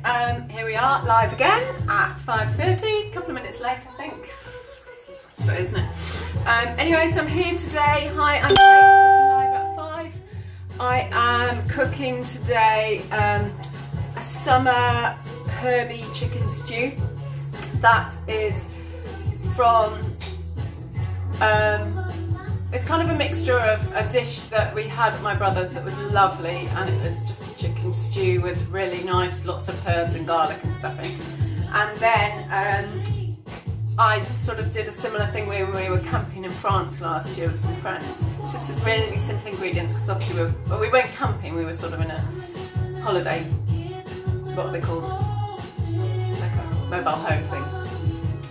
Here we are, live again at 5:30, a couple of minutes late I think. This is slow, isn't it? Anyway, so I'm here today. Hi, I'm Kate, cooking live at 5. I am cooking today a summer Herby chicken stew. That is from, it's kind of a mixture of a dish that we had at my brother's that was lovely, and it was just a chicken stew with really nice, lots of herbs and garlic and stuffing. And then I sort of did a similar thing when we were camping in France last year with some friends, just with really simple ingredients, because obviously we weren't camping, we were sort of in a holiday, what are they called, like a mobile home thing.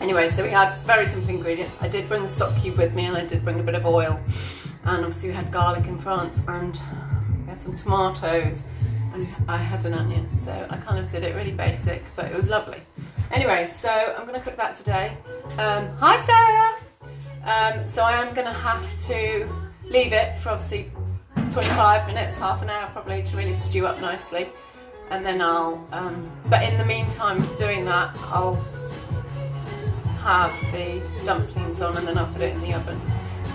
Anyway, so we had very simple ingredients. I did bring the stock cube with me, and I did bring a bit of oil, and obviously we had garlic in France, and we had some tomatoes, and I had an onion. So I kind of did it really basic, but it was lovely. Anyway, so I'm going to cook that today. Hi Sarah! So I am going to have to leave it for obviously 25 minutes, half an hour probably, to really stew up nicely, and then I'll, but in the meantime doing that, I'll have the dumplings on, and then I'll put it in the oven.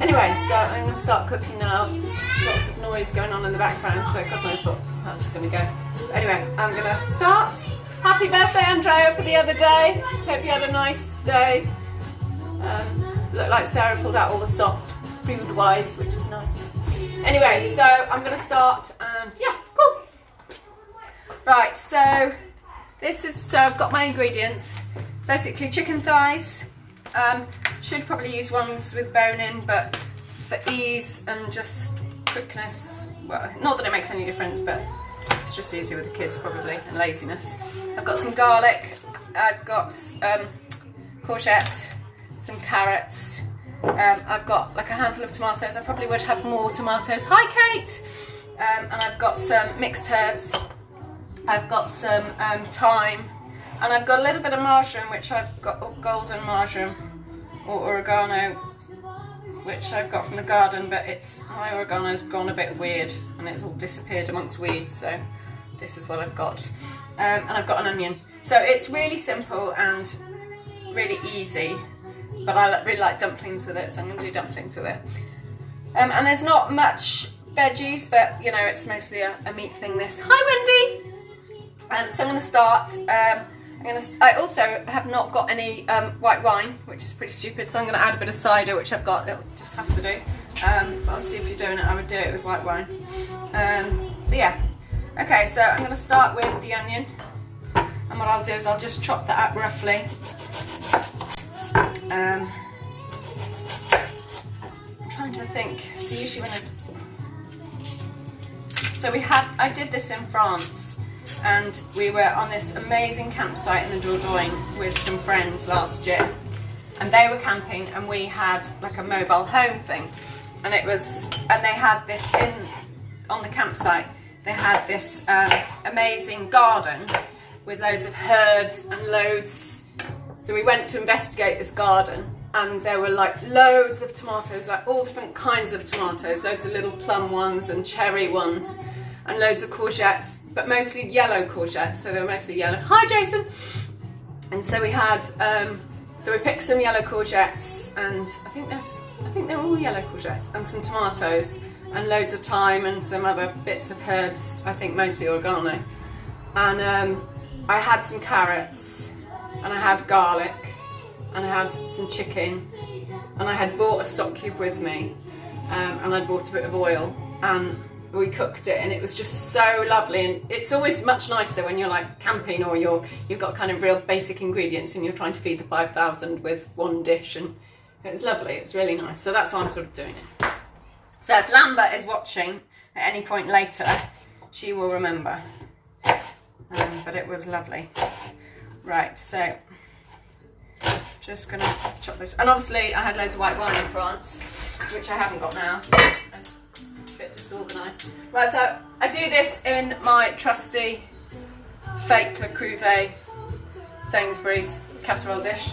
Anyway, so I'm going to start cooking now. There's lots of noise going on in the background, so God knows what that's going to go. Anyway, I'm going to start. Happy birthday, Andrea, for the other day. Hope you had a nice day. Looked like Sarah pulled out all the stops food-wise, which is nice. Anyway, so I'm going to start, and yeah, cool. Right, so I've got my ingredients. Basically chicken thighs. Should probably use ones with bone in, but for ease and just quickness, well, not that it makes any difference, but it's just easier with the kids probably, and laziness. I've got some garlic, I've got courgette, some carrots, I've got like a handful of tomatoes. I probably would have more tomatoes. Hi Kate! And I've got some mixed herbs, I've got some thyme, and I've got a little bit of marjoram, which I've got golden marjoram, or oregano, which I've got from the garden, but my oregano's gone a bit weird and it's all disappeared amongst weeds, so this is what I've got. And I've got an onion. So it's really simple and really easy, but I really like dumplings with it, so I'm going to do dumplings with it. And there's not much veggies, but you know, it's mostly a meat thing this. Hi Wendy! And so I'm going to start. I also have not got any white wine, which is pretty stupid, so I'm going to add a bit of cider, which I've got, it'll just have to do. But I'll see if you're doing it, I would do it with white wine. So yeah. Okay, so I'm going to start with the onion, and what I'll do is I'll just chop that up roughly. I'm trying to think, so usually I did this in France, and we were on this amazing campsite in the Dordogne with some friends last year, and they were camping, and we had like a mobile home thing, and they had this on the campsite. They had this amazing garden with loads of herbs and loads. So we went to investigate this garden, and there were like loads of tomatoes, like all different kinds of tomatoes, loads of little plum ones and cherry ones, and loads of courgettes, but mostly yellow courgettes, so they were mostly yellow. Hi Jason! And so we had, so we picked some yellow courgettes, and I think they're all yellow courgettes, and some tomatoes, and loads of thyme and some other bits of herbs, I think mostly oregano. And I had some carrots, and I had garlic, and I had some chicken, and I had bought a stock cube with me, and I bought a bit of oil, and we cooked it, and it was just so lovely. And it's always much nicer when you're like camping, or you've got kind of real basic ingredients and you're trying to feed the 5,000 with one dish, and it was lovely, it was really nice. So that's why I'm sort of doing it. So if Lambert is watching at any point later, she will remember. But it was lovely. Right, so just gonna chop this. And obviously I had loads of white wine in France, which I haven't got now. It's a bit disorganised. Right, so I do this in my trusty fake Le Creuset Sainsbury's casserole dish.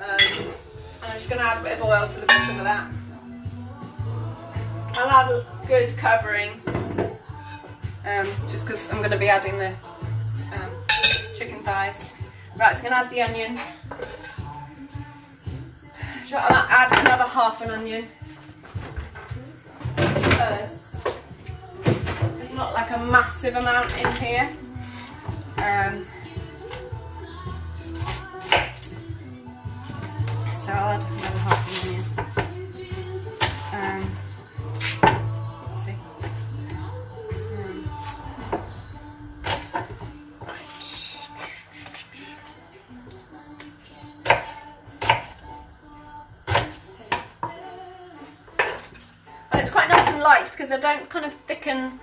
And I'm just gonna add a bit of oil to the bottom of that. I'll add a good covering, just because I'm going to be adding the thighs. Right, so I'm going to add the onion. I'll add another half an onion. Because there's not like a massive amount in here. So I'll add another half an onion. Oopsie. And it's quite nice and light because I don't kind of thicken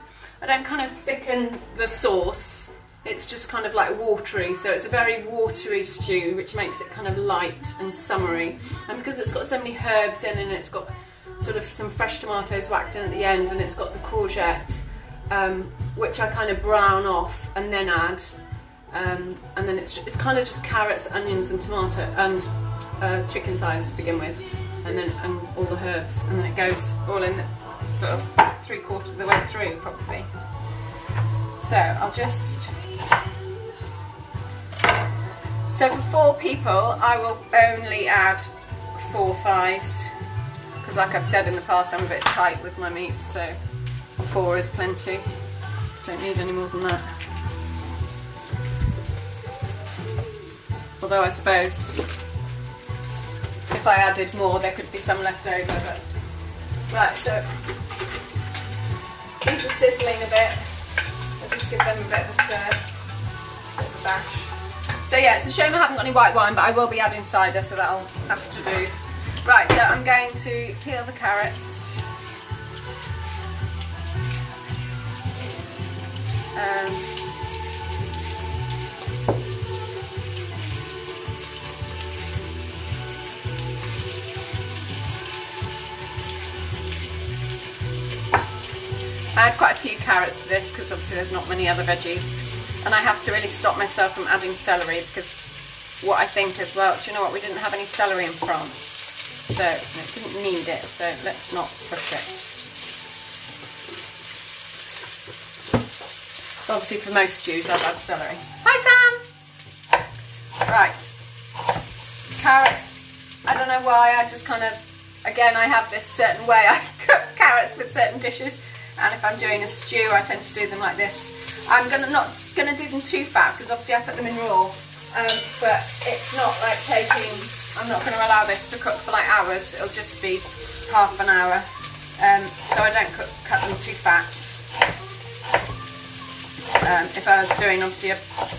the sauce. It's just kind of like watery, so it's a very watery stew, which makes it kind of light and summery. And because it's got so many herbs in and it's got sort of some fresh tomatoes whacked in at the end, and it's got the courgette, which I kind of brown off and then add, and then it's kind of just carrots, onions, and tomato and chicken thighs to begin with, and all the herbs, and then it goes all in sort of 3/4 of the way through probably. So I'll just. So for 4 people, I will only add 4 thighs, because like I've said in the past, I'm a bit tight with my meat, so 4 is plenty. Don't need any more than that. Although I suppose if I added more, there could be some left over. But right, so these are sizzling a bit. I'll just give them a bit of a stir, a bit of a bash. So yeah, it's a shame I haven't got any white wine, but I will be adding cider, so that'll have to do. Right, so I'm going to peel the carrots. I had quite a few carrots to this because obviously there's not many other veggies. And I have to really stop myself from adding celery, because what I think as well, do you know what, we didn't have any celery in France, so it didn't need it, so let's not push it. Obviously for most stews I've add celery. Hi Sam! Right, carrots, I don't know why, I just kind of, again I have this certain way I cook carrots with certain dishes, and if I'm doing a stew I tend to do them like this. I'm not going to do them too fat because obviously I put them in raw, but it's not like I'm not going to allow this to cook for like hours, it'll just be half an hour, so I don't cut them too fat. If I was doing obviously a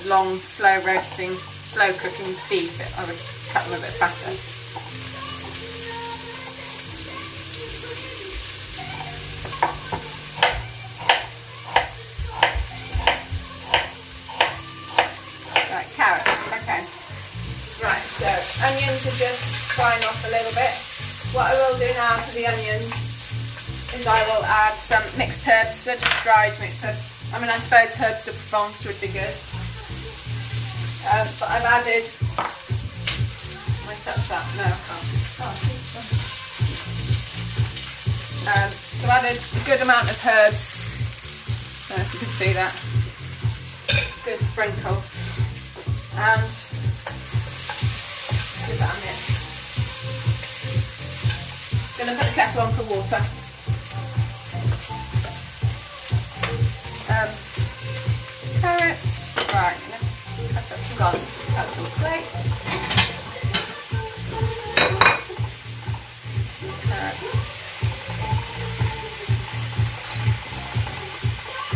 long slow roasting, slow cooking beef, I would cut them a bit fatter. Onions are just frying off a little bit. What I will do now to the onions is I will add some mixed herbs, so just dried mixed herbs. I mean, I suppose herbs de Provence would be good. But I've added, can I touch that? No, I can't. So I've added a good amount of herbs. I don't know if you can see that. Good sprinkle. And give that a mix. Going to put the kettle on for water. Carrots. Right, I'm going to cut up some garlic. Cut some plate. Carrots.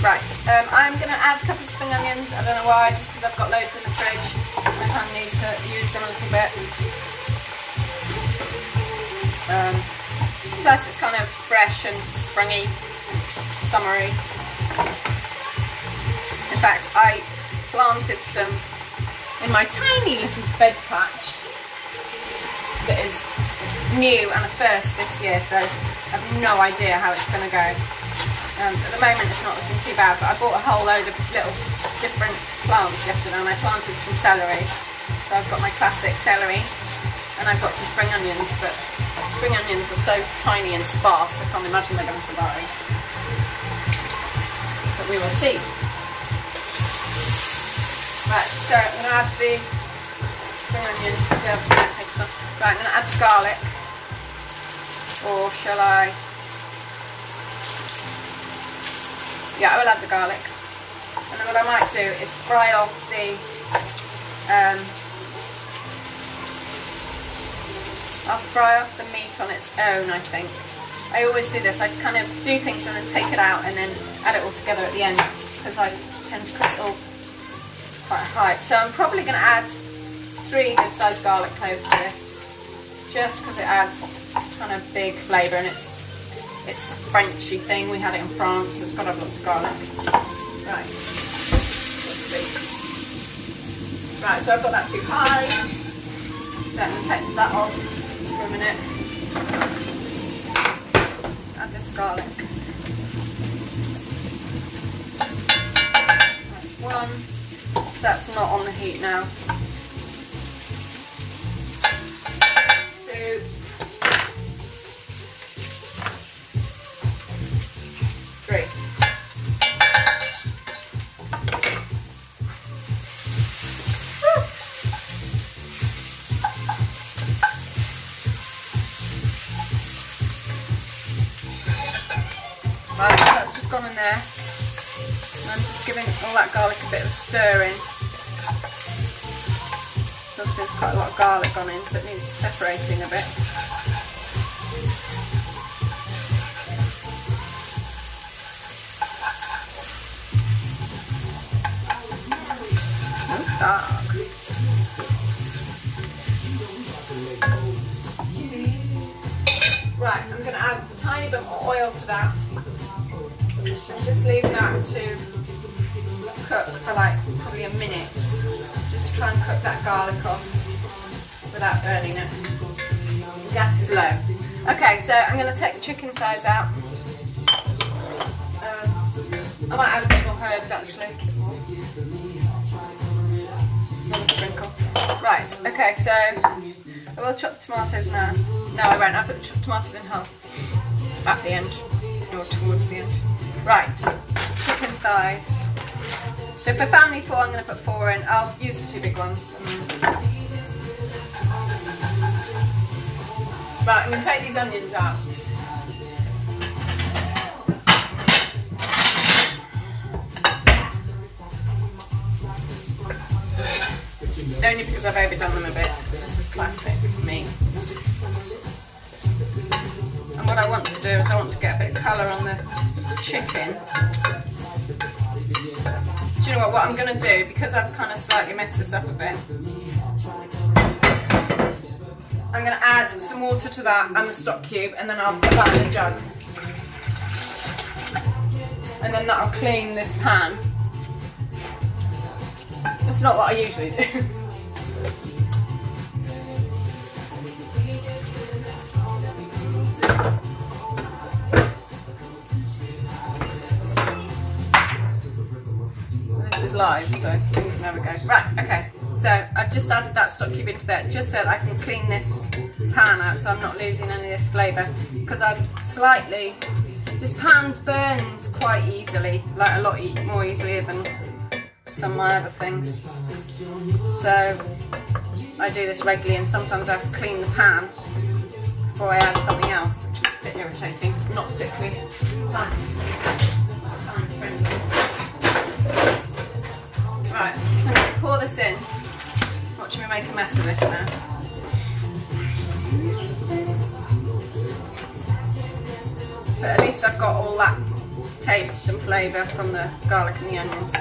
Right, I'm going to add a couple of spring onions. I don't know why, just because I've got loads in the fridge. I kind of need to use them a little bit. Plus it's kind of fresh and springy, summery. In fact, I planted some in my tiny little bed patch that is new and a first this year, so I have no idea how it's going to go. At the moment it's not looking too bad, but I bought a whole load of little different plants yesterday and I planted some celery. So I've got my classic celery and I've got some spring onions, but spring onions are so tiny and sparse I can't imagine they're going to survive. But we will see. Right, so I'm going to add the spring onions, so obviously that takes some. Right, I'm going to add the garlic, or shall I? Yeah, I will add the garlic. And then what I might do is fry off the, I'll fry off the meat on its own, I think. I always do this, I kind of do things and then take it out and then add it all together at the end, because I tend to cook it all quite high. So I'm probably going to add 3 good-sized garlic cloves to this, just because it adds kind of big flavour, and it's a Frenchy thing. We had it in France, so it's got to have lots of garlic. Right. Right, so I've got that too high. So I'm going to take that off for a minute. Add this garlic. That's 1. That's not on the heat now. 2. 3. Right, that's just gone in there. And I'm just giving all that garlic a bit of a stir in. Because there's quite a lot of garlic gone in, so it needs separating a bit. Oh, dark. Right, I'm going to add a tiny bit more oil to that. And just leave that to cook for like probably a minute. Just try and cook that garlic off without burning it. The gas is low. Okay, so I'm going to take the chicken thighs out. I might add a bit more herbs actually. Another sprinkle. Right, okay, so I will chop the tomatoes now. No, I won't. I'll put the chopped tomatoes in half at the end, or towards the end. Right, chicken thighs. So for family 4, I'm going to put 4 in. I'll use the 2 big ones. Right, I'm going to take these onions out. Only because I've overdone them a bit. This is classic me. And what I want to do is I want to get a bit of colour on the chicken. Do you know what I'm going to do? Because I've kind of slightly messed this up a bit, I'm going to add some water to that and the stock cube, and then I'll put that in a jug. And then that'll clean this pan. That's not what I usually do. Live, so things never go. Right, okay, so I've just added that stock cube into there just so that I can clean this pan out so I'm not losing any of this flavour, because this pan burns quite easily, like a lot more easily than some of my other things. So I do this regularly, and sometimes I have to clean the pan before I add something else, which is a bit irritating, not particularly pan friendly. Right, so I'm going to pour this in. Watch me make a mess of this now. But at least I've got all that taste and flavour from the garlic and the onions.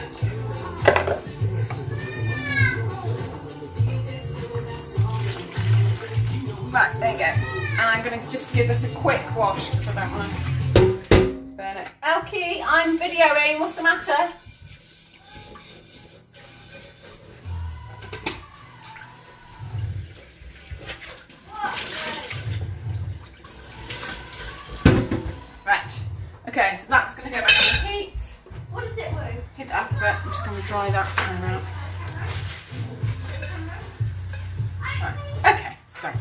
Right, there you go. And I'm going to just give this a quick wash because I don't want to burn it. Elkie, I'm videoing. What's the matter? Right, okay, so that's going to go back on the heat. What does it do? Hit that up a bit. I'm just going to dry that pan out. Right. Okay, so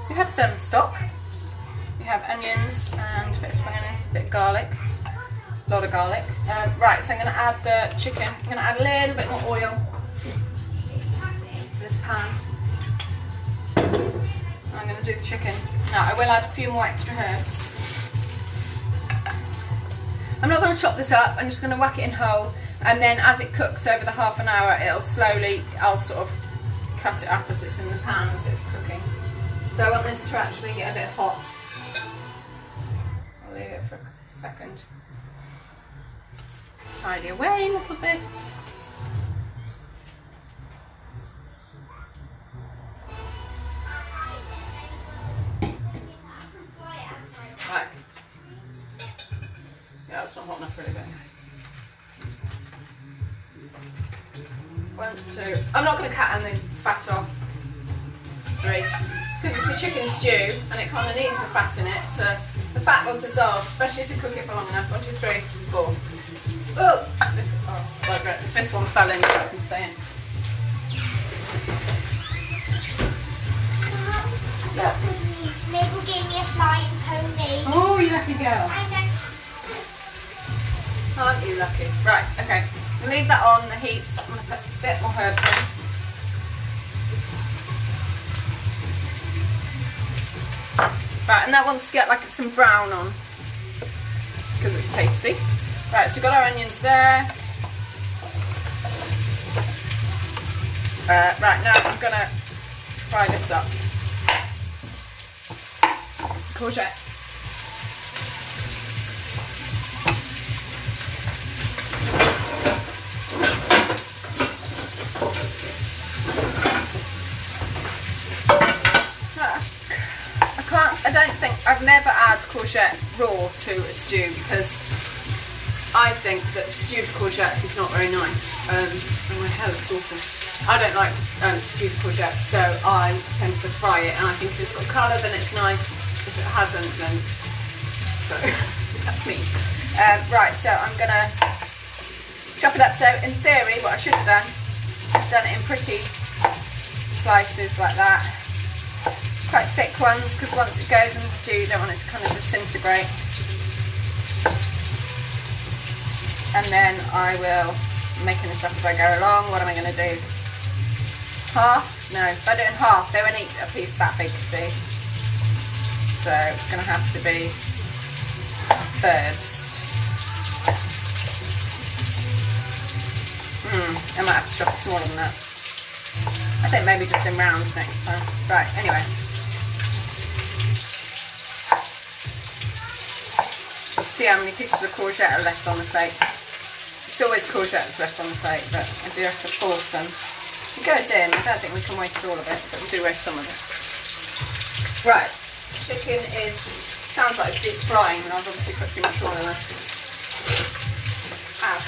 we have some stock. We have onions and a bit of spring onions, a bit of garlic, a lot of garlic. Right, so I'm going to add the chicken. I'm going to add a little bit more oil. pan. I'm going to do the chicken. Now I will add a few more extra herbs. I'm not going to chop this up, I'm just going to whack it in whole, and then as it cooks over the half an hour, I'll sort of cut it up as it's in the pan as it's cooking. So I want this to actually get a bit hot. I'll leave it for a second. Tidy away a little bit. Right. Yeah, that's not hot enough really, but anyway. 1, 2. I'm not going to cut the fat off. 3. Because it's a chicken stew and it kind of needs the fat in it. The fat will dissolve, especially if you cook it for long enough. 1, 2, 3, 4. Oh! Well, great. The 5th one fell in so I can stay in. Look, Mabel gave me a flying pony. Oh, you lucky girl. I know. Aren't you lucky? Right, okay. We'll leave that on the heat. I'm going to put a bit more herbs in. Right, and that wants to get like some brown on because it's tasty. Right, so we've got our onions there. Right, now I'm going to fry this up. Courgette. I've never added courgette raw to a stew because I think that stewed courgette is not very nice. And my hair looks awful. I don't like stewed courgette, so I tend to fry it, and I think if it's got colour then it's nice. If it hasn't, then so that's me. Right, so I'm gonna chop it up. So in theory, what I should have done is done it in pretty slices like that. Quite thick ones, because once it goes in the stew you don't want it to kind of disintegrate. And then I will making this up as I go along. What am I going to do? Half? No, if I do it in half they won't eat a piece that big, see? So it's going to have to be thirds. I might have to chop it smaller than that. I think maybe just in rounds next time. Right, anyway. See how many pieces of courgette are left on the plate. It's always courgettes left on the plate, but I do have to force them. It goes in, I don't think we can waste all of it, but we do waste some of it. Right, chicken sounds like it's deep frying, and I've obviously put too much oil in it. Ow.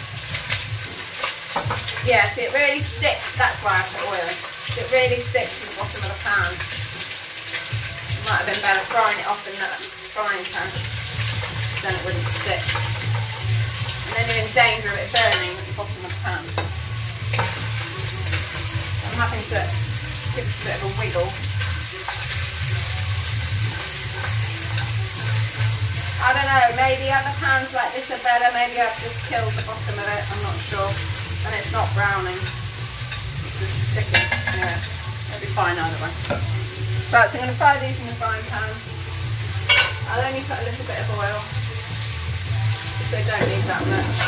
Yeah, see it really sticks, that's why I put oil in. It really sticks to the bottom of the pan. It might have been better frying it off in that frying pan. Then it wouldn't stick. And then you're in danger of it burning at the bottom of the pan. I'm having to give this a bit of a wiggle. I don't know, maybe other pans like this are better, maybe I've just killed the bottom of it, I'm not sure. And it's not browning, it's just sticking. Anyway, it'll be fine either way. Right, so I'm going to fry these in the frying pan. I'll only put a little bit of oil. They don't need that much.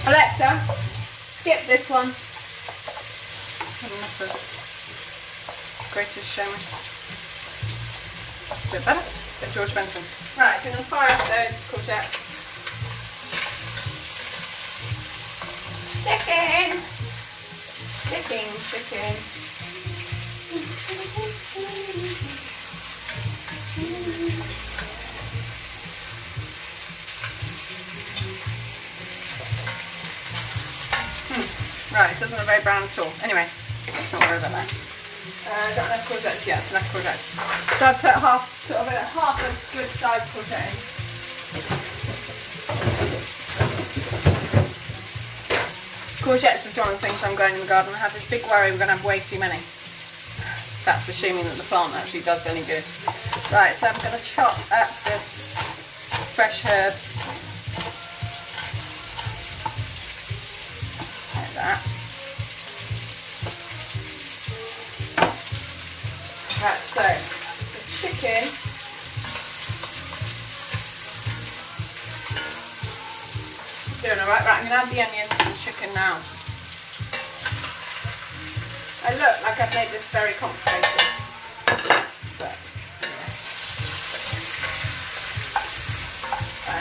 Alexa, skip this one. Had enough of Greatest Showman. That's a bit better. Bit George Benson. Right, so I'm going to fire up those courgettes. Chicken! Chicken. Right, it doesn't look very brown at all. Anyway, let's not worry about that. Is that enough courgettes? Yeah, it's enough courgettes. So I've put half a good sized courgette in. Courgettes is one of the things I'm growing in the garden. I have this big worry we're going to have way too many. That's assuming that the plant actually does any good. Right, so I'm going to chop up this fresh herbs like that. Right, so the chicken. Doing alright. Right, I'm going to add the onions and the chicken now. I look like I've made this very complicated, but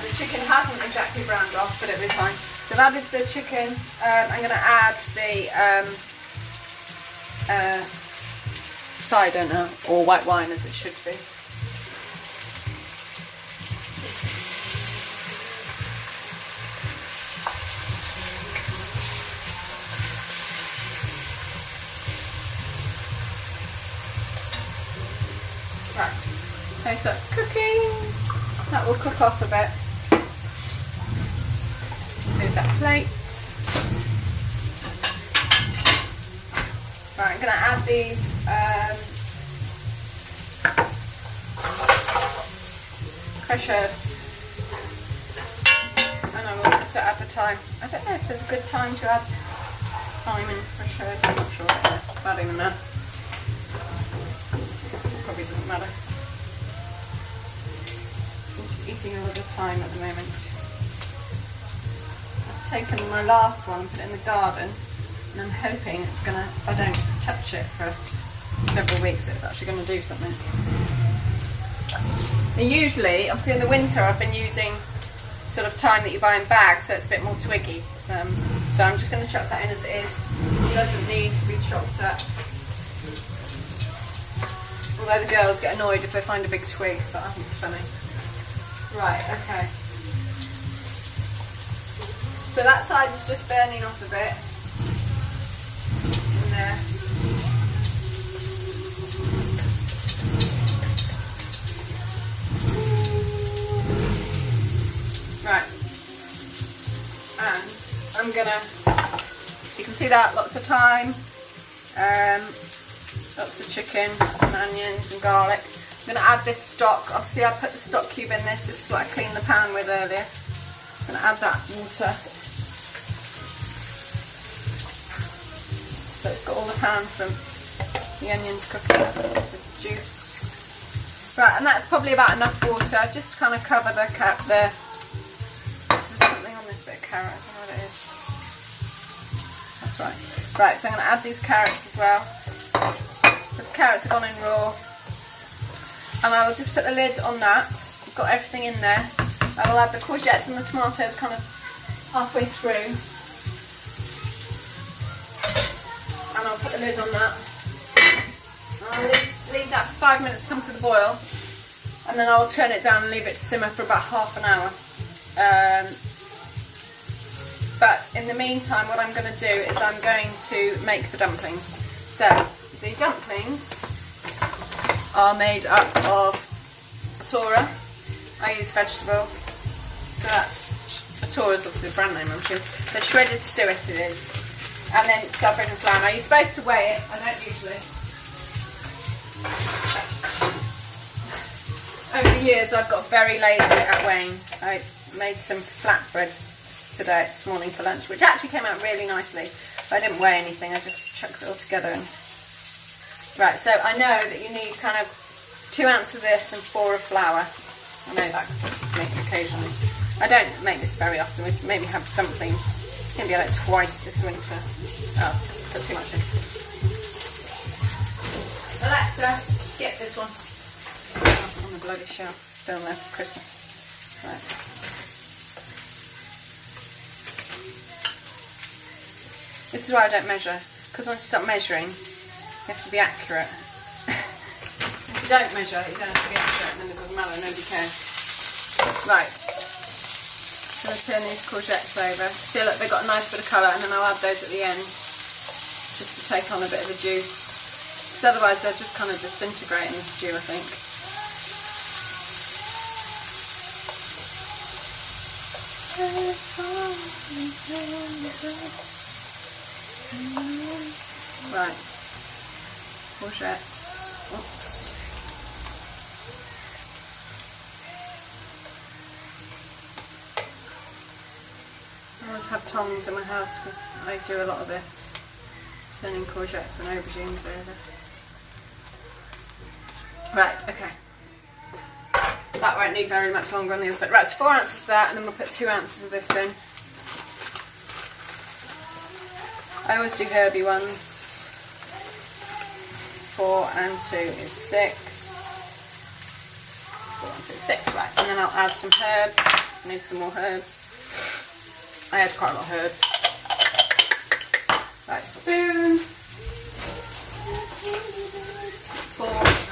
the chicken hasn't exactly browned off, but it'll be fine. So I've added the chicken. I'm going to add the cider now, or white wine as it should be. Right, okay, so that's cooking. That will cook off a bit. Move that plate. Right, I'm going to add these fresh herbs. And I will also add the thyme. I don't know if there's a good time to add thyme and fresh herbs. I'm not sure. I don't even know. Probably doesn't matter. I'm eating all the time at the moment. I've taken my last one and put it in the garden, and I'm hoping it's gonna, if I don't touch it for several weeks, it's actually gonna do something. And usually, obviously in the winter, I've been using sort of thyme that you buy in bags, so it's a bit more twiggy. So I'm just gonna chuck that in as it is. It doesn't need to be chopped up. Although the girls get annoyed if they find a big twig, but I think it's funny. Right, okay. So that side is just burning off a bit. In there. Right. And I'm gonna, so you can see that, lots of thyme. Lots of chicken and onions and garlic. I'm going to add this stock. Obviously I put the stock cube in this. This is what I cleaned the pan with earlier. I'm going to add that water. So it's got all the pan from the onions cooking, the juice. Right, and that's probably about enough water just to kind of cover the there's something on this bit of carrot. I don't know what it is. That's right. Right, so I'm going to add these carrots as well. So the carrots have gone in raw, and I will just put the lid on that. I've got everything in there. I will add the courgettes and the tomatoes kind of halfway through, and I'll put the lid on that. I'll leave that for 5 minutes to come to the boil, and then I will turn it down and leave it to simmer for about half an hour. But in the meantime, what I'm going to do is I'm going to make the dumplings. So the dumplings are made up of atora. I use vegetable, so that's atora is obviously the brand name, I'm sure. So shredded suet it is, and then saffron and flour. Now you're supposed to weigh it. I don't usually. Over the years, I've got very lazy at weighing. I made some flatbreads this morning for lunch, which actually came out really nicely. I didn't weigh anything. I just chucked it all together and. Right, so I know that you need kind of 2 ounces of this and 4 of flour. I know that because I make it occasionally. I don't make this very often. We maybe have dumplings. It's going to be like twice this winter. Oh, put too much in. Alexa, skip this one. Oh, on the bloody shelf. Still there for Christmas. Right. This is why I don't measure. Because once you start measuring, you have to be accurate. If you don't measure, you don't have to be accurate, and then it doesn't matter, nobody cares. Right. I'm going to turn these courgettes over. See, look, they've got a nice bit of colour, and then I'll add those at the end, just to take on a bit of the juice. Because otherwise they'll just kind of disintegrate in the stew, I think. Right. Courgettes. Oops. I always have tongs in my house because I do a lot of this, turning courgettes and aubergines over. Right, okay. That won't need very much longer on the other side. Right, so 4 ounces of that, and then we'll put 2 ounces of this in. I always do Herby ones. 4 and 2 is 6. 4 and 2 is 6, right. And then I'll add some herbs. I need some more herbs. I add quite a lot of herbs. Right, spoon. Fork.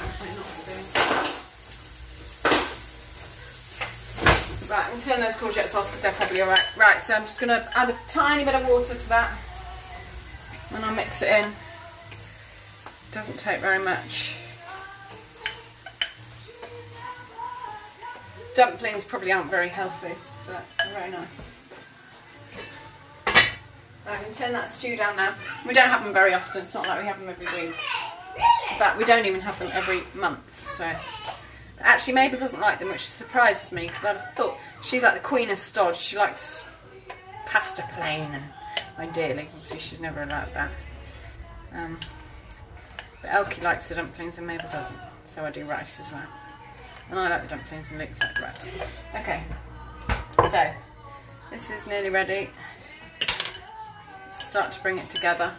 Right, I'm going to turn those courgettes off because they're probably alright. Right, so I'm just going to add a tiny bit of water to that. And I'll mix it in. Doesn't take very much. Dumplings probably aren't very healthy, but they're very nice. Right, I'm going to turn that stew down now. We don't have them very often, it's not like we have them every week. In fact, we don't even have them every month, so. Actually, Mabel doesn't like them, which surprises me, because I'd have thought she's like the queen of stodge. She likes pasta plain, and ideally, see, she's never allowed that. But Elkie likes the dumplings and Mabel doesn't, so I do rice as well. And I like the dumplings and Luke like rice. Okay, so this is nearly ready. Start to bring it together.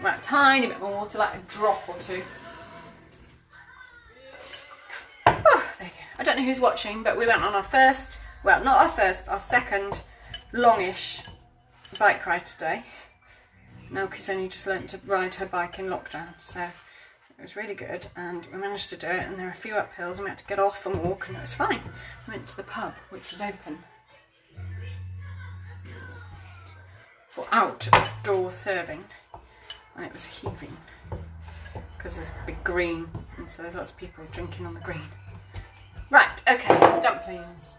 Right, tiny bit more water, like a drop or two. Oh, there you go. I don't know who's watching, but we went on our first, well, not our first, our second longish bike ride today. Elkie's only just learnt to ride her bike in lockdown, so it was really good, and we managed to do it, and there were a few uphills, and we had to get off and walk, and it was fine. We went to the pub, which was open for outdoor serving, and it was heaving, because there's a big green, and so there's lots of people drinking on the green. Right, okay, dumplings.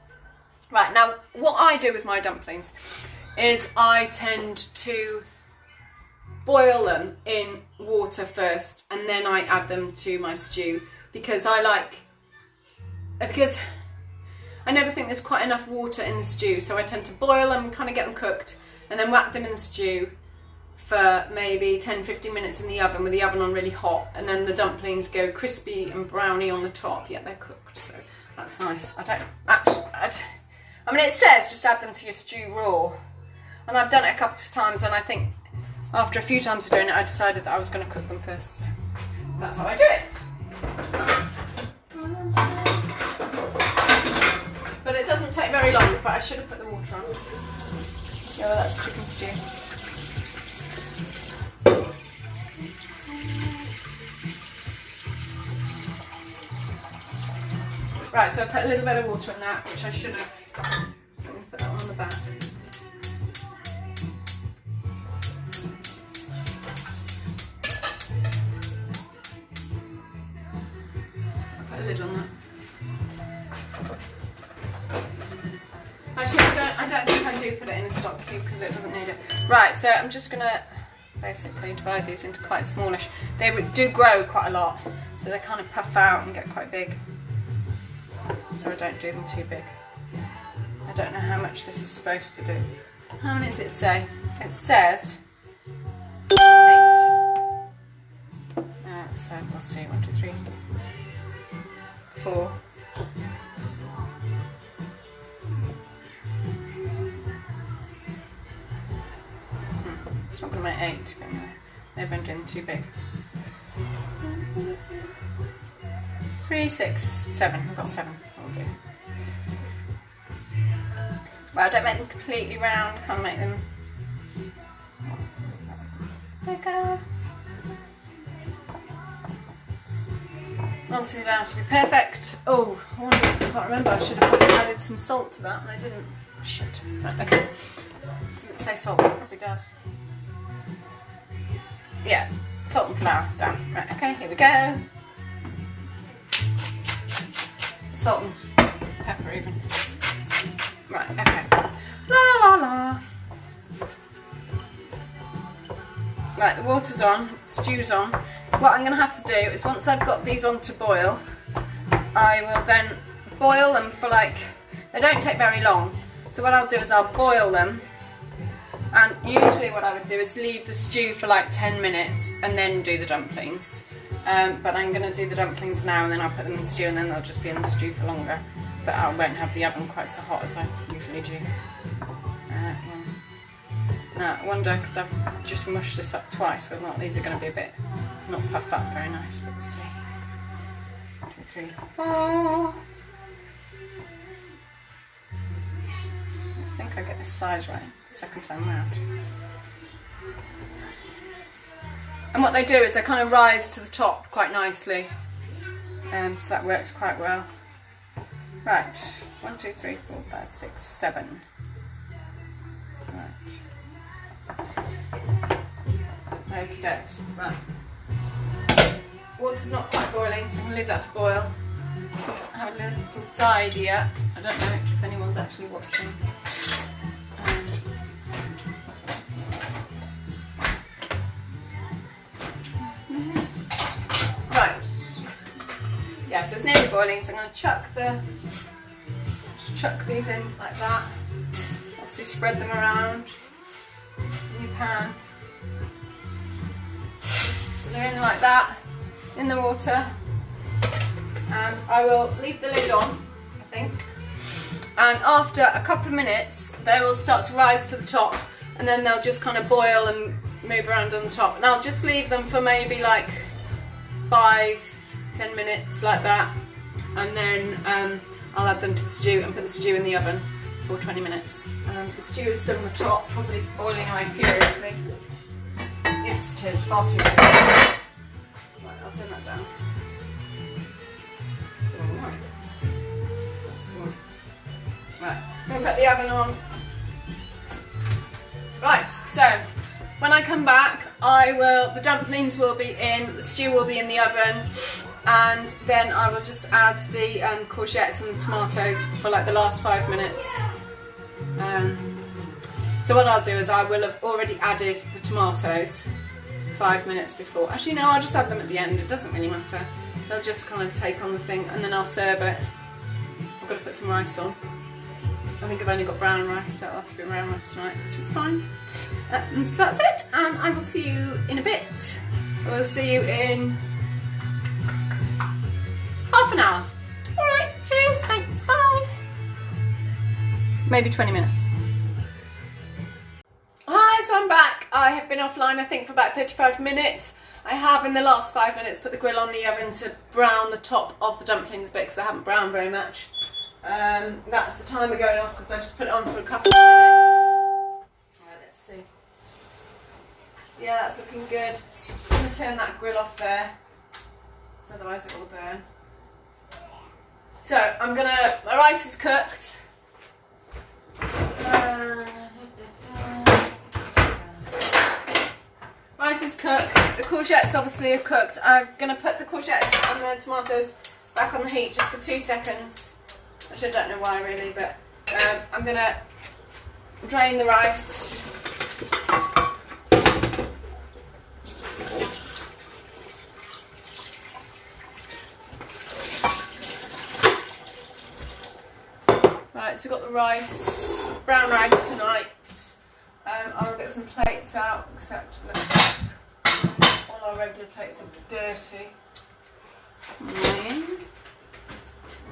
Right, now what I do with my dumplings is I tend to boil them in water first, and then I add them to my stew, because I never think there's quite enough water in the stew, so I tend to boil them, kind of get them cooked, and then whack them in the stew for maybe 10-15 minutes in the oven with the oven on really hot, and then the dumplings go crispy and browny on the top, yet they're cooked, so that's nice. I mean, it says just add them to your stew raw, and I've done it a couple of times, and I think after a few times of doing it, I decided that I was going to cook them first, so that's how I do it. But it doesn't take very long, but I should have put the water on. Yeah, well, that's chicken stew. Right, so I put a little bit of water in that, which I should have. I'm going to put that on the back. I'll put a lid on that. Actually, I don't think I do put it in a stock cube because it doesn't need it. Right, so I'm just going to basically divide these into quite smallish. They do grow quite a lot, so they kind of puff out and get quite big. So I don't do them too big. I don't know how much this is supposed to do. How many does it say? It says 8. So let's see, 1, 2, 3, 4. It's not going to make 8. They've been doing too big. 3, 6, 7. I've got 7. I'll do. Well, I don't make them completely round. I can't make them bigger. Obviously, they don't have to be perfect. Oh, I can't remember. I should have probably added some salt to that, and I didn't. Shit. Right, okay. Does it say salt? It probably does. Yeah, salt and flour. Down. Right, okay, here we go. Salt and pepper even. Right, okay. La la la. Right, the water's on, stew's on. What I'm going to have to do is once I've got these on to boil, I will then boil them for like, they don't take very long. So what I'll do is I'll boil them, and usually what I would do is leave the stew for like 10 minutes and then do the dumplings. But I'm going to do the dumplings now, and then I'll put them in the stew, and then they'll just be in the stew for longer. But I won't have the oven quite so hot as I usually do. Now, I wonder, because I've just mushed this up twice, whether or not these are going to be a bit, not puff up very nice, but we'll see. 1, 2, 3, 4. I think I get this size right the second time round. And what they do is they kind of rise to the top quite nicely, so that works quite well. Right, 1, 2, 3, 4, 5, 6, 7. Right. Okie dokes. Right. Water's not quite boiling, so I'm going to leave that to boil. Have a little tidy up. I don't know if anyone's actually watching. Right. Yeah, so it's nearly boiling, so I'm going to chuck these in like that. Obviously spread them around in your pan. So they're in like that, in the water. And I will leave the lid on, I think. And after a couple of minutes, they will start to rise to the top, and then they'll just kind of boil and move around on the top. And I'll just leave them for maybe like 5-10 minutes like that, and then I'll add them to the stew and put the stew in the oven for 20 minutes. The stew is still on the top, probably boiling away furiously. Yes, it is, far too good. Right, I'll turn that down. That's the one. Right, I'm going to put the oven on. Right, so when I come back, the dumplings will be in, the stew will be in the oven, and then I will just add the courgettes and the tomatoes for like the last 5 minutes. So what I'll do is I will have already added the tomatoes 5 minutes before. Actually no, I'll just add them at the end, it doesn't really matter. They'll just kind of take on the thing, and then I'll serve it. I've got to put some rice on. I think I've only got brown rice, so it'll have to be brown rice tonight, which is fine. So that's it, and I will see you in a bit. I will see you in half an hour. Alright, cheers, thanks, bye. Maybe 20 minutes. Hi, so I'm back. I have been offline I think for about 35 minutes. I have in the last 5 minutes put the grill on the oven to brown the top of the dumplings bit, because I haven't browned very much. That's the timer going off because I just put it on for a couple of minutes. Right, let's see. Yeah, that's looking good. I'm just going to turn that grill off there, so otherwise it will burn. So my rice is cooked. Rice is cooked. The courgettes obviously are cooked. I'm going to put the courgettes and the tomatoes back on the heat just for 2 seconds. Which I don't know why really, but I'm going to drain the rice. Right, so we've got the rice, brown rice tonight. I'll get some plates out, except all our regular plates are dirty.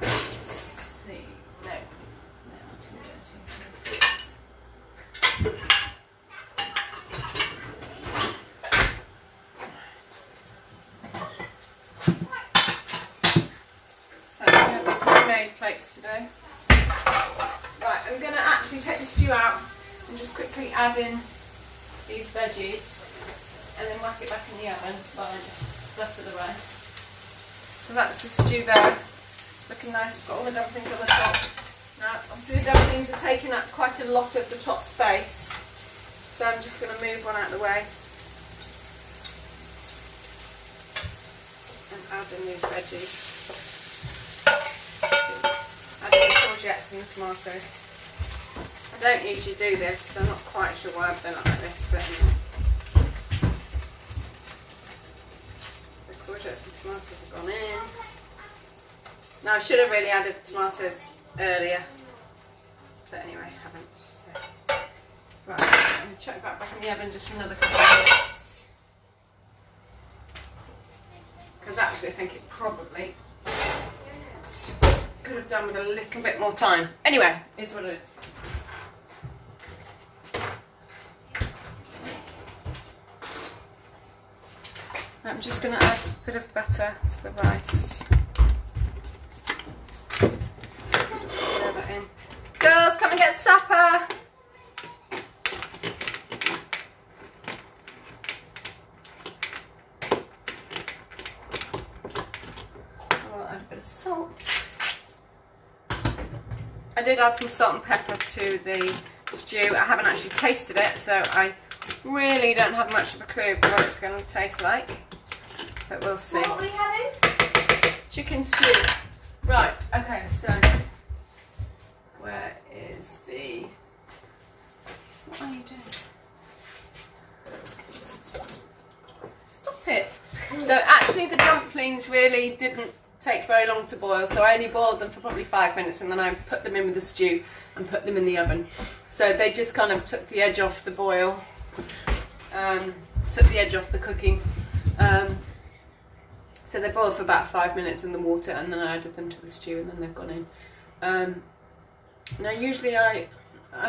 Let's see, no, they are too dirty. Right, we have these homemade plates today. Right, I'm going to actually take the stew out and just quickly add in these veggies and then whack it back in the oven while I just butter the rice. So that's the stew there, looking nice. It's got all the dumplings on the top. Now, obviously the dumplings are taking up quite a lot of the top space, so I'm just going to move one out of the way and add in these veggies. Add in the courgettes and the tomatoes. I don't usually do this, so I'm not quite sure why I've done it like this, but anyway. The courgettes and tomatoes have gone in. Now I should have really added the tomatoes earlier, but anyway, I haven't. So. Right, I'm going to chuck that back in the oven just for another couple of minutes. Because actually I think it probably could have done with a little bit more time. Anyway, is what it is. I'm just going to add a bit of butter to the rice. Just stir that in. Girls, come and get supper! I'll add a bit of salt. I did add some salt and pepper to the stew. I haven't actually tasted it, so I really don't have much of a clue what it's going to taste like. But we'll see. What are we having? Chicken stew. Right, okay, so where is the... What are you doing? Stop it. So actually the dumplings really didn't take very long to boil, so I only boiled them for probably 5 minutes and then I put them in with the stew and put them in the oven. So they just kind of took the edge off the boil, took the edge off the cooking. So they boiled for about 5 minutes in the water and then I added them to the stew and then they've gone in. Now usually I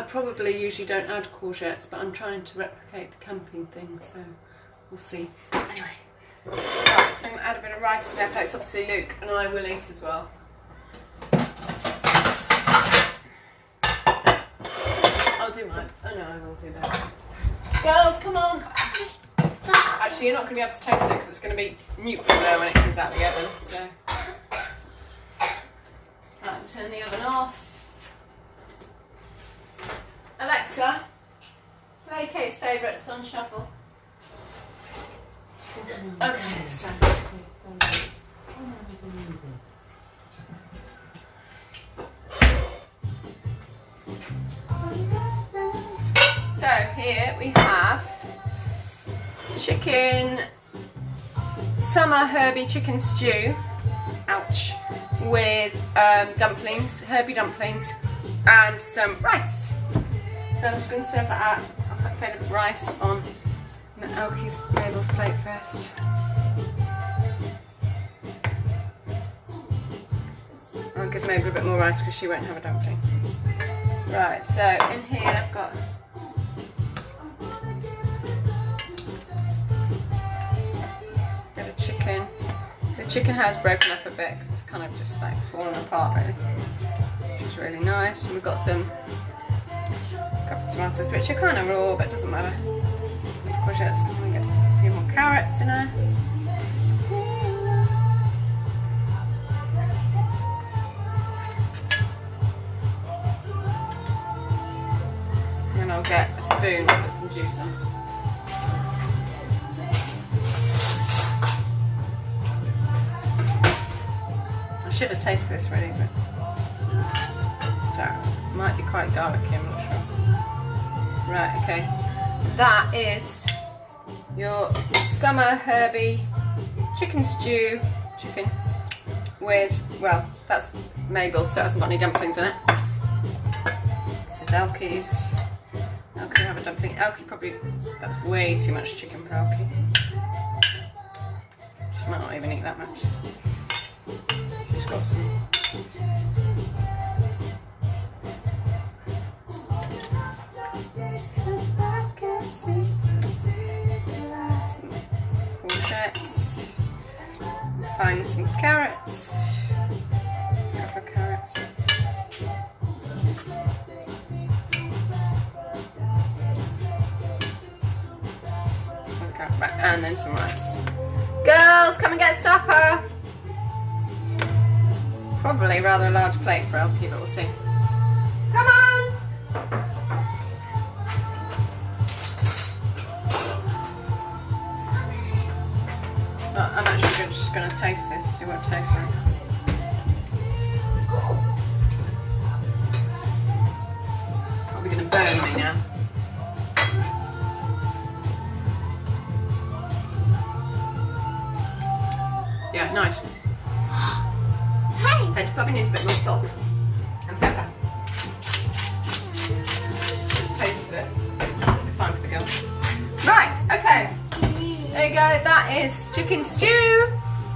probably usually don't add courgettes, but I'm trying to replicate the camping thing, so we'll see. Anyway, right, so I'm going to add a bit of rice to their plates. Obviously Luke and I will eat as well. I'll do mine. Oh no, I will do that. Girls, come on! Actually, you're not going to be able to taste it because it's going to be nuclear when it comes out of the oven. So, right, turn the oven off. Alexa, play Kate's favourite song shuffle. Okay, so here we have chicken, summer Herby chicken stew, ouch, with dumplings, Herby dumplings, and some rice. So I'm just going to serve that out. I'll put a bit of rice on Mabel's plate first. I'll give Mabel a bit more rice because she won't have a dumpling. Right, so in here I've got chicken. The chicken has broken up a bit because it's kind of just like falling apart really, which is really nice. And we've got some couple of tomatoes which are kind of raw, but it doesn't matter. Courgettes, I'm going to get a few more carrots in there. And I'll get a spoon and put some juice on. I should have tasted this really, but that might be quite garlicky, I'm not sure. Right, okay. That is your summer Herby chicken stew, with, well, that's Mabel's, so it hasn't got any dumplings in it. This is Elkie's. Elkie have a dumpling. Elkie probably, that's way too much chicken for Elkie. She might not even eat that much. She's got some. Some courgettes. Find some carrots. A couple of carrots. And then some rice. Girls, come and get supper! It's probably rather a large plate for Elkie, but we'll see. Come on! Oh, I'm actually just going to taste this, see what it tastes like. It's probably going to burn me now. Yeah, nice. Hey! It probably needs a bit more salt and pepper. Taste of it. It'll be fine for the girls. Right, okay. There you go, that is chicken stew.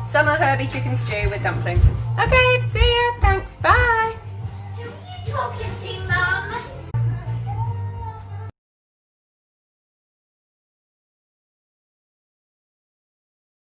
Summer Herby chicken stew with dumplings. Okay, see ya, thanks, bye.